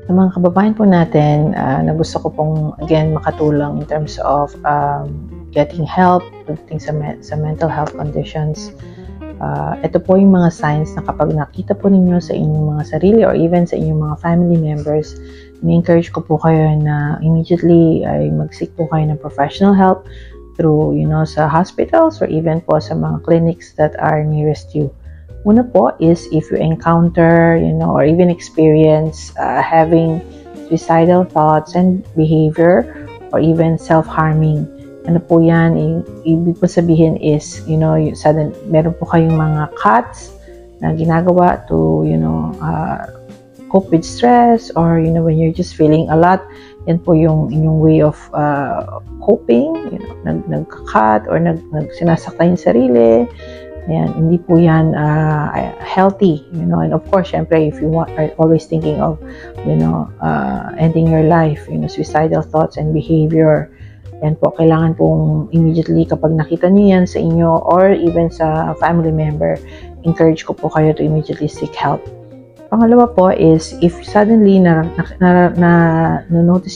Sa mga kababayan po natin na gusto ko pong again makatulong in terms of getting help sa mental health conditions. Ito po yung mga signs na kapag nakita po ninyo sa inyong mga sarili or even sa inyong mga family members, ni-encourage ko po kayo na immediately ay mag-seek po kayo ng professional help through, sa hospitals or even po sa mga clinics that are nearest you. Una po is if you encounter, or even experience having suicidal thoughts and behavior or even self-harming. Ano po yan? Ibig po sabihin is, meron po kayong mga cuts na ginagawa to, cope with stress or, when you're just feeling a lot, yan po yung inyong way of coping, nagka-cut or sinasaktan yung sarili. Ayan, hindi po yan healthy, and of course, syempre, if you are always thinking of, ending your life, suicidal thoughts and behavior, yan po, kailangan pong immediately kapag nakita niyo yan sa inyo or even sa family member, encourage ko po kayo to immediately seek help. Pangalawa po is if suddenly na-notice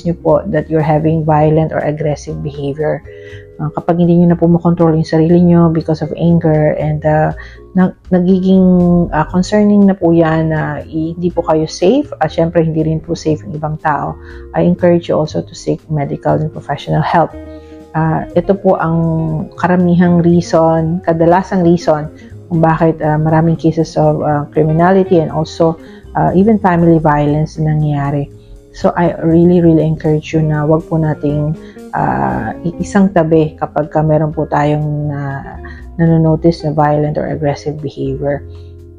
niyo po that you're having violent or aggressive behavior, kapag hindi niyo na po makontrol yung sarili niyo because of anger and nagiging concerning na po yan na hindi po kayo safe at syempre hindi rin po safe yung ibang tao, I encourage you also to seek medical and professional help. Ito po ang kadalasang reason kung bakit maraming cases of criminality and also even family violence na nangyayari. So I really encourage you na wag po nating isang tabi kapag meron po tayong nanonotice na violent or aggressive behavior.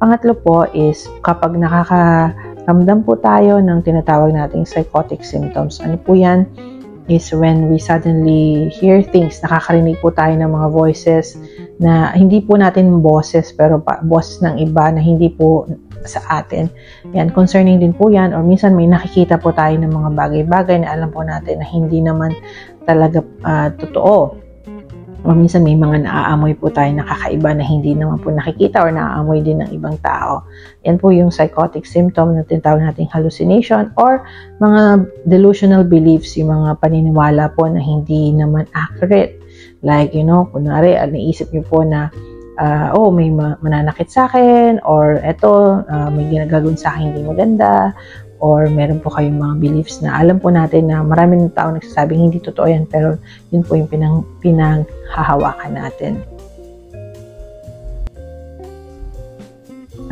Pangatlo po is kapag nakakaramdam po tayo ng tinatawag nating psychotic symptoms. Ano po yan? Is when we suddenly hear things, nakakarinig po tayo ng mga voices na hindi po natin boses pero boses ng iba na hindi po sa atin. Yan, concerning din po yan, or minsan may nakikita po tayo ng mga bagay-bagay na alam po natin na hindi naman talaga totoo. O minsan may mga naaamoy po tayo nakakaiba na hindi naman po nakikita or naaamoy din ng ibang tao. Yan po yung psychotic symptom na tinatawag nating hallucination or mga delusional beliefs, yung mga paniniwala po na hindi naman accurate. Like, kunwari, naisip niyo po na may mananakit sa akin or eto, may ginagagawin sa akin hindi maganda or meron po kayong mga beliefs na alam po natin na marami ng tao nagsasabing hindi totoo yan pero yun po yung pinanghahawakan natin.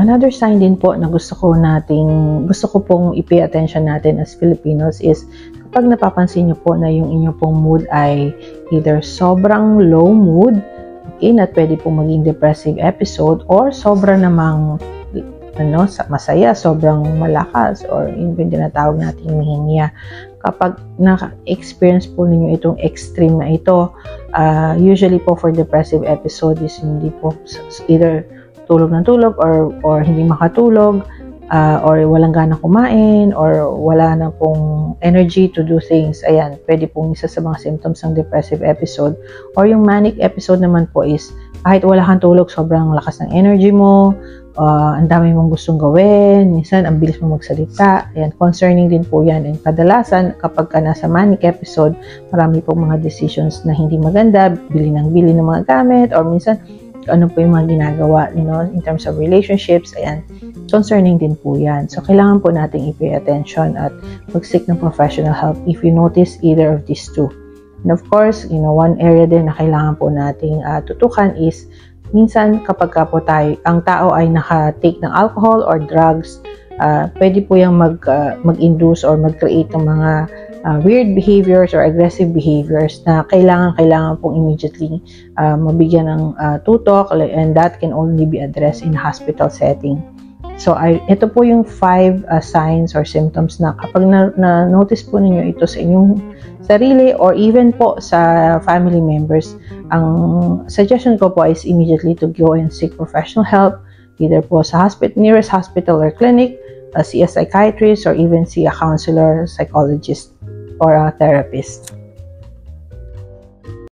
Another sign din po na gusto ko pong i-pay attention natin as Filipinos is kapag napapansin niyo po na yung inyong pong mood ay either sobrang low mood, okay, na pwede pong maging depressive episode or sobra namang masaya, sobrang malakas or yung tinatawag nating mahinya. Kapag na-experience po ninyo itong extreme na ito, usually po for depressive episode is hindi po either tulog ng tulog or hindi makatulog, or walang gana kumain or wala na pong energy to do things. Ayan, pwede pong isa sa mga symptoms ng depressive episode. Or yung manic episode naman po is kahit wala kang tulog, sobrang lakas ng energy mo, ang dami mong gustong gawin, minsan ang bilis mo magsalita. Ayan, concerning din po yan. And kadalasan kapag ka nasa manic episode, marami pong mga decisions na hindi maganda, bili ng mga gamit, or minsan ano po yung mga ginagawa, in terms of relationships. Ayan, concerning din po yan. So, kailangan po nating i-pay attention at mag-seek ng professional help if you notice either of these two. And of course, one area din na kailangan po nating tutukan is minsan kapag po ang tao ay naka-take ng alcohol or drugs, pwede po yung mag-induce or mag-create ng mga weird behaviors or aggressive behaviors na kailangan pong immediately mabigyan ng tutok, and that can only be addressed in hospital setting. So, ito po yung 5 signs or symptoms na kapag na-notice po ninyo ito sa inyong sarili or even po sa family members, ang suggestion ko po is immediately to go and seek professional help, either po sa nearest hospital or clinic, see a psychiatrist, or even see a counselor, psychologist, or a therapist.